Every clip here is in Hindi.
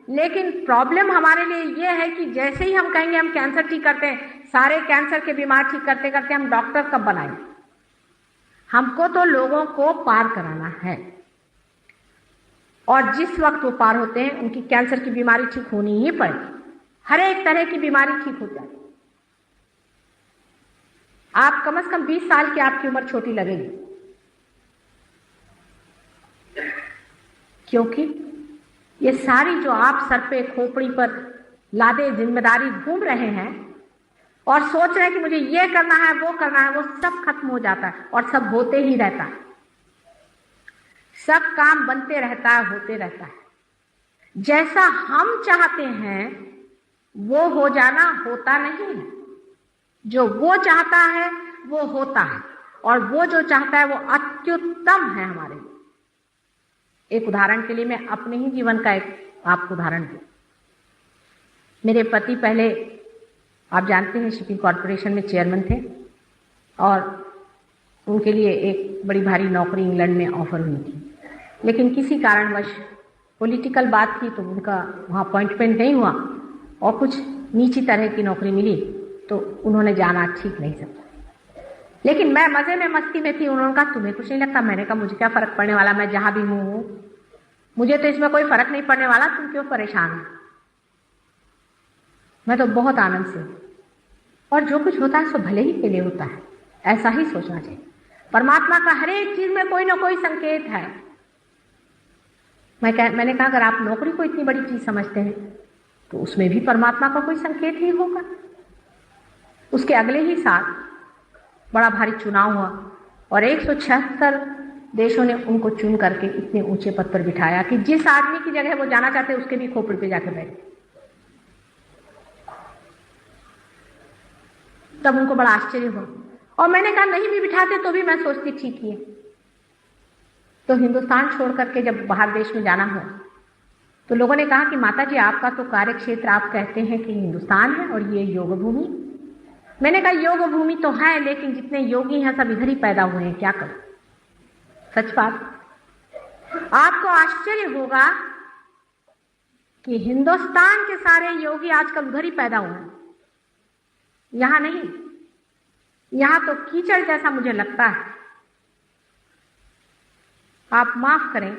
लेकिन प्रॉब्लम हमारे लिए ये है कि जैसे ही हम कहेंगे हम कैंसर ठीक करते हैं, सारे कैंसर के बीमार ठीक करते करते हम डॉक्टर कब बनाएंगे? हमको तो लोगों को पार कराना है, और जिस वक्त वो पार होते हैं उनकी कैंसर की बीमारी ठीक होनी ही पड़ेगी। हर एक तरह की बीमारी ठीक हो जाएगी। आप कम से कम 20 साल की आपकी उम्र छोटी लगेगी, क्योंकि ये सारी जो आप सर पे खोपड़ी पर लादे जिम्मेदारी घूम रहे हैं और सोच रहे हैं कि मुझे ये करना है वो करना है, वो सब खत्म हो जाता है और सब होते ही रहता है। सब काम बनते रहता है, होते रहता है। जैसा हम चाहते हैं वो हो जाना होता नहीं है। जो वो चाहता है वो होता है, और वो जो चाहता है वो अत्युत्तम है हमारे लिए। एक उदाहरण के लिए मैं अपने ही जीवन का एक आपको उदाहरण दूं। मेरे पति पहले, आप जानते हैं, शिपिंग कॉरपोरेशन में चेयरमैन थे, और उनके लिए एक बड़ी भारी नौकरी इंग्लैंड में ऑफर हुई थी, लेकिन किसी कारणवश पॉलिटिकल बात थी तो उनका वहाँ अपॉइंटमेंट नहीं हुआ, और कुछ नीची तरह की नौकरी मिली तो उन्होंने जाना ठीक नहीं समझा। लेकिन मैं मजे में मस्ती में थी। उन्होंने कहा तुम्हें कुछ नहीं लगता? मैंने कहा मुझे क्या फर्क पड़ने वाला, मैं जहां भी हूँ मुझे तो इसमें कोई फर्क नहीं पड़ने वाला, तुम क्यों परेशान हो? मैं तो बहुत आनंद से हूँ, और जो कुछ होता है सो भले ही के लिए होता है, ऐसा ही सोचना चाहिए। परमात्मा का हर एक चीज में कोई ना कोई संकेत है। मैंने कहा अगर आप नौकरी को इतनी बड़ी चीज समझते हैं तो उसमें भी परमात्मा का कोई संकेत ही होगा। उसके अगले ही साल बड़ा भारी चुनाव हुआ और 176 देशों ने उनको चुन करके इतने ऊंचे पद पर बिठाया कि जिस आदमी की जगह वो जाना चाहते उसके भी खोपड़ी पे जाके बैठे। तब उनको बड़ा आश्चर्य हुआ, और मैंने कहा नहीं भी बिठाते तो भी मैं सोचती ठीक ही है। तो हिंदुस्तान छोड़ करके जब बाहर देश में जाना हुआ तो लोगों ने कहा कि माता जी आपका तो कार्य क्षेत्र, आप कहते हैं कि हिंदुस्तान है और ये योग भूमि। मैंने कहा योग भूमि तो है, लेकिन जितने योगी हैं सब इधर ही पैदा हुए हैं, क्या करूं? सच बात। आपको आश्चर्य होगा कि हिंदुस्तान के सारे योगी आजकल उधर ही पैदा हुए हैं, यहां नहीं। यहां तो कीचड़ जैसा मुझे लगता है, आप माफ करें,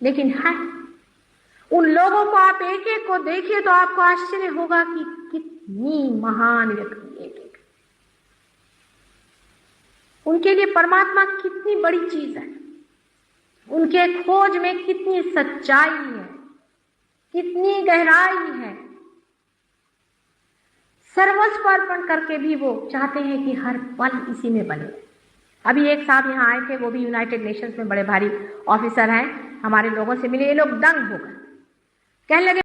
लेकिन है। उन लोगों को आप एक एक को देखिए तो आपको आश्चर्य होगा कि कितनी महान व्यक्ति एक एक, उनके लिए परमात्मा कितनी बड़ी चीज है, उनके खोज में कितनी सच्चाई है, कितनी गहराई है। सर्वस्व अर्पण करके भी वो चाहते हैं कि हर पल इसी में बने। अभी एक साहब यहाँ आए थे, वो भी यूनाइटेड नेशंस में बड़े भारी ऑफिसर हैं, हमारे लोगों से मिले। ये लोग दंग हो गए, कहने लगे